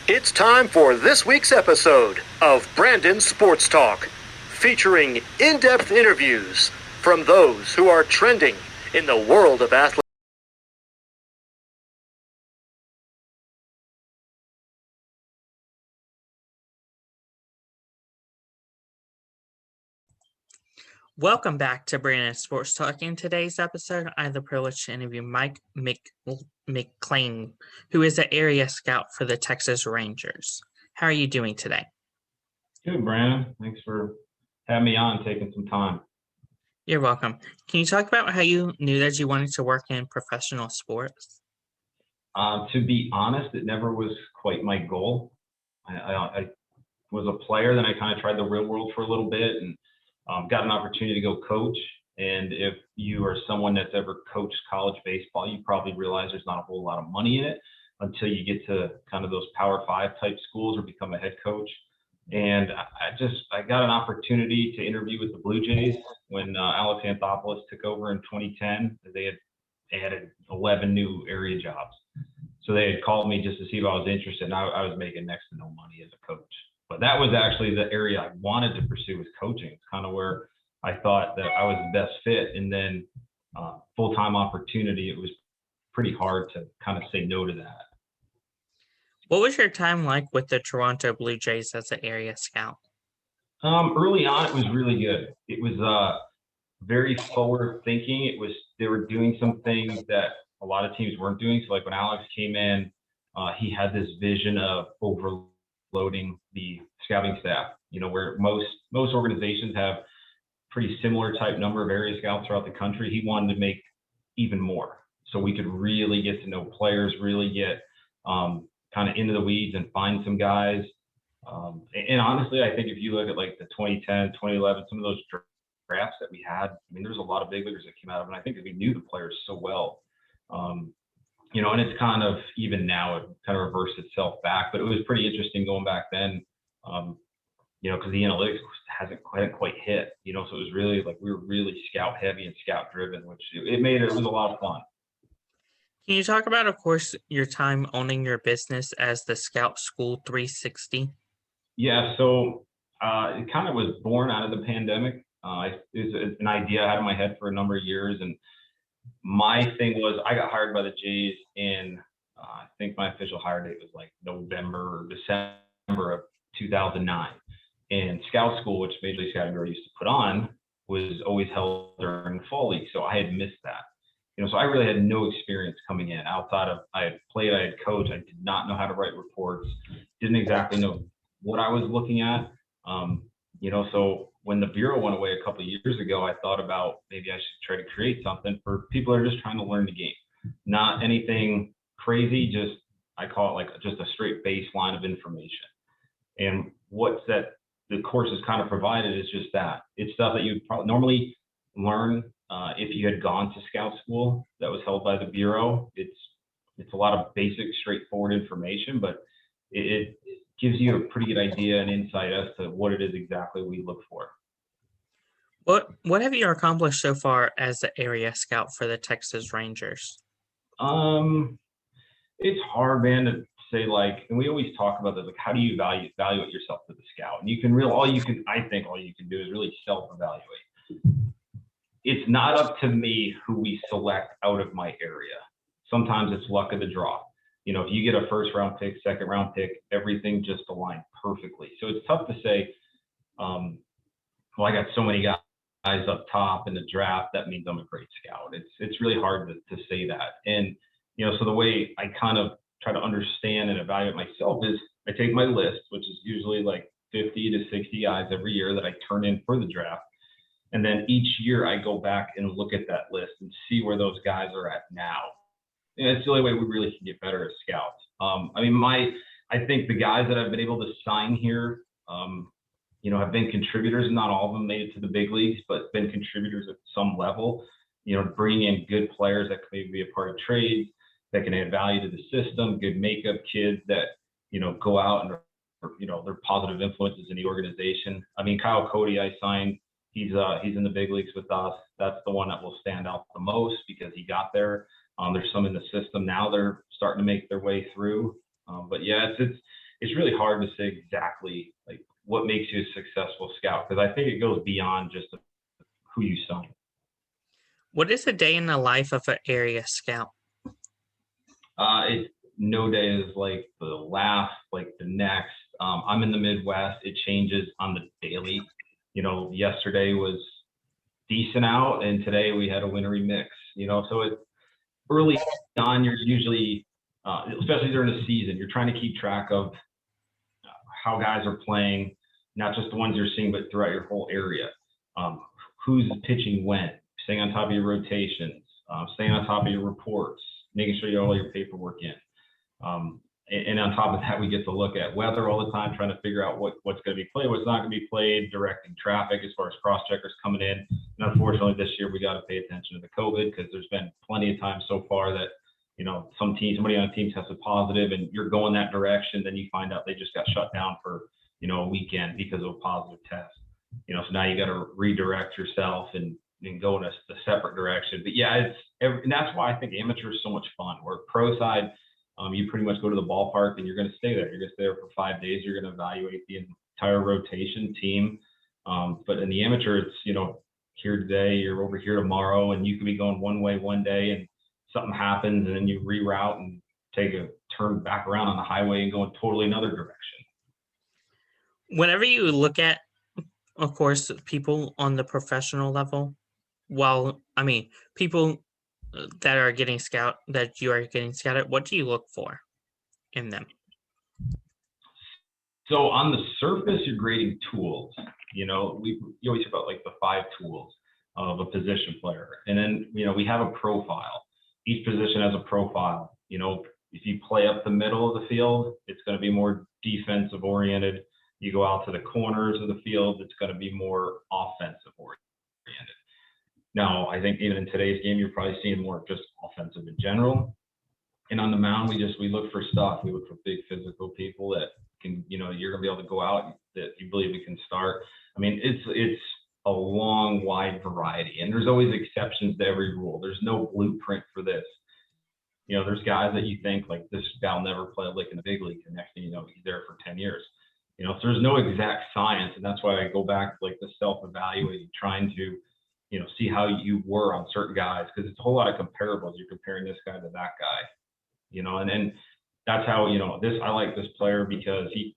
It's time for this week's episode of Brandon Sports Talk, featuring in-depth interviews from those who are trending in the world of athletics. Welcome back to Brandon Sports Talk. In today's episode, I have the privilege to interview Mike McClain, who is an area scout for the Texas Rangers. How are you doing today? Good, Brandon. Thanks for having me on, taking some time. You're welcome. Can you talk about how you knew that you wanted to work in professional sports? To be honest, it never was quite my goal. I was a player, then I kind of tried the real world for a little bit and got an opportunity to go coach. And if you are someone that's ever coached college baseball, you probably realize there's not a whole lot of money in it until you get to kind of those Power 5 type schools or become a head coach. And I got an opportunity to interview with the Blue Jays when Alex Anthopoulos took over in 2010. They had added 11 new area jobs. So they had called me just to see if I was interested. And I was making next to no money as a coach. But that was actually the area I wanted to pursue, was coaching. It's kind of where I thought that I was the best fit. And then full-time opportunity, it was pretty hard to kind of say no to that. What was your time like with the Toronto Blue Jays as an area scout? Early on, it was really good. It was very forward thinking. They were doing some things that a lot of teams weren't doing. So like when Alex came in, he had this vision of overloading the scouting staff, where most organizations have pretty similar type number of area scouts throughout the country. He wanted to make even more, so we could really get to know players, really get kind of into the weeds and find some guys. And honestly, I think if you look at like the 2010, 2011, some of those drafts that we had, I mean, there's a lot of big leaguers that came out of it. And I think that we knew the players so well. And it's kind of, even now, it kind of reversed itself back, but it was pretty interesting going back then, because the analytics hadn't quite hit, so it was really like we were really scout heavy and scout driven, which it was a lot of fun. Can you talk about, of course, your time owning your business as the Scout School 360? Yeah, so it kind of was born out of the pandemic. It's an idea I had in my head for a number of years, and my thing was I got hired by the Jays in, I think my official hire date was like November or December of 2009. And Scout School, which Major League Scouting Bureau used to put on, was always held during the fall league. So I had missed that. So I really had no experience coming in outside of, I had played, I had coached. I did not know how to write reports, didn't exactly know what I was looking at. So when the Bureau went away a couple of years ago, I thought about maybe I should try to create something for people that are just trying to learn the game. Not anything crazy, I call it like just a straight baseline of information. And what's that the course has kind of provided is just that. It's stuff that you probably normally learn if you had gone to Scout School that was held by the Bureau. It's a lot of basic, straightforward information, but it gives you a pretty good idea and insight as to what it is exactly we look for. What have you accomplished so far as the area scout for the Texas Rangers? It's hard, man, to say, like, and we always talk about this, like, how do you evaluate yourself to the scout? And I think all you can do is really self-evaluate. It's not up to me who we select out of my area. Sometimes it's luck of the draw. If you get a first round pick, second round pick, everything just aligned perfectly. So it's tough to say, well, I got so many guys up top in the draft, that means I'm a great scout. It's really hard to say that. And, so the way I kind of try to understand and evaluate myself is I take my list, which is usually like 50 to 60 guys every year that I turn in for the draft. And then each year I go back and look at that list and see where those guys are at now. And it's the only way we really can get better as scouts. I think the guys that I've been able to sign here, have been contributors. Not all of them made it to the big leagues, but been contributors at some level, bringing in good players that can maybe be a part of trades, that can add value to the system, good makeup kids that, go out and, they're positive influences in the organization. Kyle Cody, I signed, he's in the big leagues with us. That's the one that will stand out the most because he got there. There's some in the system now, they're starting to make their way through. But yeah, it's really hard to say exactly like what makes you a successful scout, because I think it goes beyond just who you sign. What is a day in the life of an area scout? No day is like the last, like the next. I'm in the Midwest. It changes on the daily. Yesterday was decent out, and today we had a wintry mix. So it's early on. You're usually, especially during the season, you're trying to keep track of how guys are playing, not just the ones you're seeing, but throughout your whole area. Who's pitching when, staying on top of your rotations, staying on top of your reports, making sure you have all your paperwork in. And on top of that, we get to look at weather all the time, trying to figure out what's going to be played, what's not going to be played, directing traffic as far as cross checkers coming in. And unfortunately, this year we got to pay attention to the COVID, because there's been plenty of times so far that somebody on a team tested positive, and you're going that direction, then you find out they just got shut down for a weekend because of a positive test. So now you got to redirect yourself and go in a separate direction. But yeah, and that's why I think amateur is so much fun. Where pro side, you pretty much go to the ballpark and you're going to stay there. You're going to stay there for 5 days. You're going to evaluate the entire rotation team. But in the amateur, it's here today, you're over here tomorrow, and you can be going one way one day, and something happens, and then you reroute and take a turn back around on the highway and go in totally another direction. Whenever you look at, of course, people on the professional level, people that are getting that you are getting scouted, what do you look for in them? So on the surface, you're grading tools. You always hear about like the 5 tools of a position player, and then we have a profile. Each position has a profile. If you play up the middle of the field, it's going to be more defensive oriented. You go out to the corners of the field, it's going to be more offensive oriented. Now, I think even in today's game, you're probably seeing more just offensive in general. And on the mound, we look for stuff. We look for big physical people that can, you're going to be able to go out, that you believe you can start. I mean, it's a long, wide variety, and there's always exceptions to every rule. There's no blueprint for this. There's guys that you think like this guy will never play a lick in the big league, and next thing you know, he's there for 10 years. So there's no exact science, and that's why I go back to like the self-evaluating, trying to see how you were on certain guys, because it's a whole lot of comparables. You're comparing this guy to that guy, and then that's how I like this player because he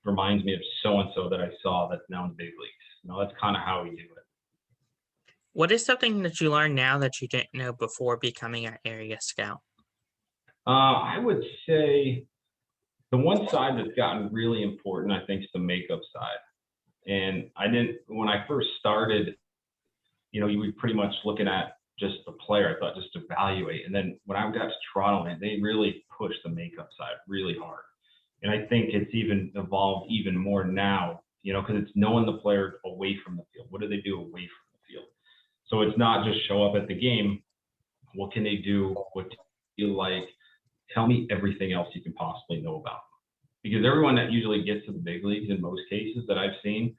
reminds me of so and so that I saw that's now in the big leagues. That's kind of how we do it. What is something that you learn now that you didn't know before becoming an area scout? I would say the one side that's gotten really important, I think, is the makeup side. And when I first started, you were pretty much looking at just the player, I thought, just to evaluate. And then when I got to Toronto, man, they really pushed the makeup side really hard. And I think it's even evolved even more now, because it's knowing the player away from the field. What do they do away from the field? So it's not just show up at the game. What can they do? What do you like? Tell me everything else you can possibly know about them. Because everyone that usually gets to the big leagues, in most cases that I've seen,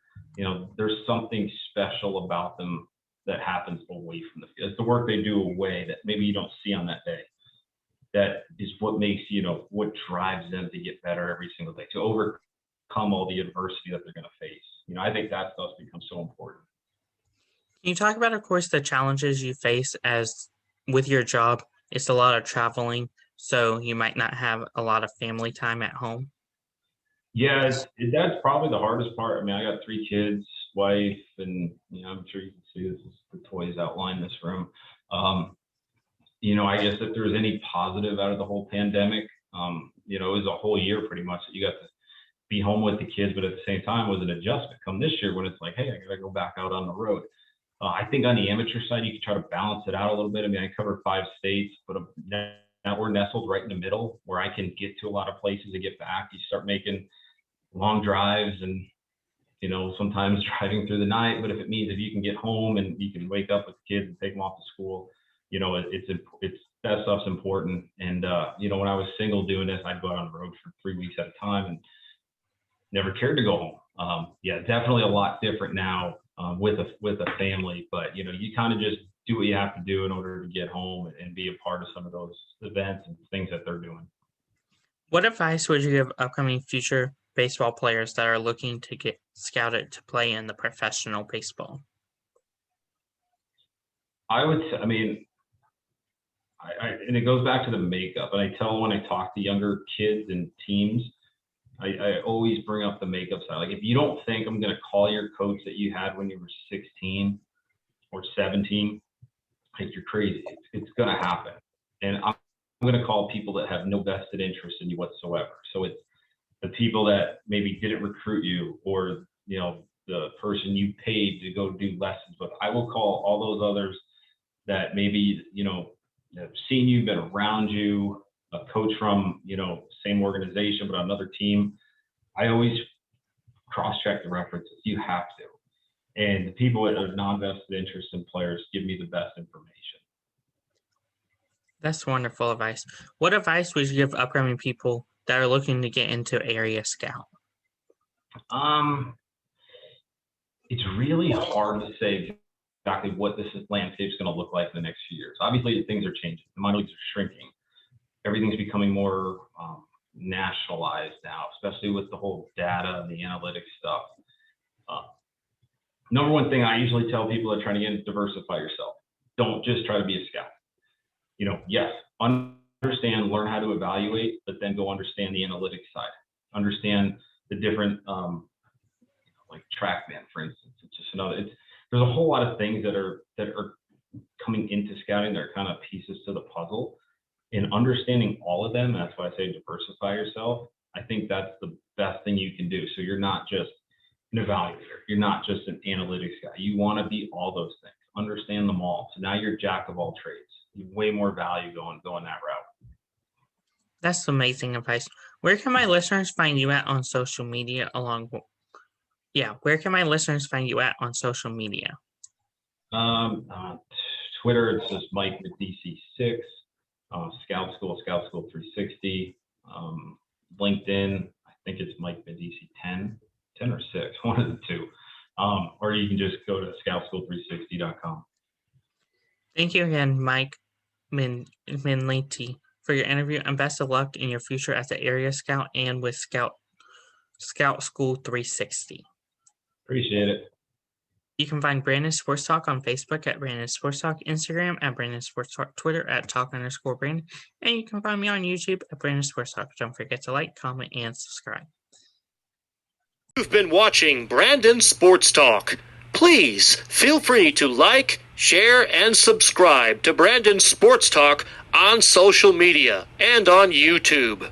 there's something special about them that happens away from the field. It's the work they do away that maybe you don't see on that day. That is what makes, what drives them to get better every single day, to overcome all the adversity that they're going to face. I think that stuff becomes so important. Can you talk about, of course, the challenges you face as with your job? It's a lot of traveling, so you might not have a lot of family time at home. Yeah, that's probably the hardest part. I mean, I got 3 kids, wife, and I'm sure you can see this is the toys outline this room. I guess if there was any positive out of the whole pandemic, it was a whole year pretty much that you got to be home with the kids, but at the same time was an adjustment. Come this year when it's like, hey, I got to go back out on the road. I think on the amateur side, you can try to balance it out a little bit. I mean, I covered 5 states, but now we're nestled right in the middle where I can get to a lot of places to get back. You start making long drives and, sometimes driving through the night. But if it means if you can get home and you can wake up with the kids and take them off to school, it's that stuff's important. And, when I was single doing this, I'd go out on the road for 3 weeks at a time and never cared to go home. Yeah, definitely a lot different now with a family, but, you kind of just do what you have to do in order to get home and be a part of some of those events and things that they're doing. What advice would you give upcoming future baseball players that are looking to get scouted to play in the professional baseball? I would say, I mean, and it goes back to the makeup. And I tell when I talk to younger kids and teams, I always bring up the makeup side. Like, if you don't think I'm going to call your coach that you had when you were 16 or 17, like, you're crazy. It's going to happen. And I'm going to call people that have no vested interest in you whatsoever. So it's the people that maybe didn't recruit you, or, you know, the person you paid to go do lessons with. I will call all those others that maybe, you know, have seen you, been around you, a coach from, you know, same organization, but another team. I always cross-check the references. You have to. And the people that are non-vested interest in players give me the best information. That's wonderful advice. What advice would you give upcoming people that are looking to get into area scout? It's really hard to say exactly what this landscape is going to look like in the next few years. Obviously, things are changing. The minor leagues are shrinking. Everything's becoming more nationalized now, especially with the whole data and the analytics stuff. Number one thing I usually tell people that are trying to get is diversify yourself. Don't just try to be a scout. You know, yes, understand, learn how to evaluate, but then go understand the analytics side. Understand the different, like TrackMan, for instance. It's just another. There's a whole lot of things that are coming into scouting that are kind of pieces to the puzzle. And understanding all of them, that's why I say diversify yourself. I think that's the best thing you can do. So you're not just an evaluator. You're not just an analytics guy. You want to be all those things. Understand them all. So now you're jack of all trades. You have way more value going that route. That's amazing advice. Where can my listeners find you at on social media where can my listeners find you at on social media? Twitter, it's just Mike Medici6. Scout School 360. LinkedIn, I think it's Mike Medici 10 or 6, one of the two. Or you can just go to scoutschool360.com. Thank you again, Mike Medici, for your interview, and best of luck in your future as an area scout and with Scout School 360. Appreciate it. You can find Brandon Sports Talk on Facebook at Brandon Sports Talk, Instagram at Brandon Sports Talk, Twitter at Talk_Brandon, and you can find me on YouTube at Brandon Sports Talk. Don't forget to like, comment, and subscribe. You've been watching Brandon Sports Talk. Please feel free to like, share, and subscribe to Brandon Sports Talk on social media and on YouTube.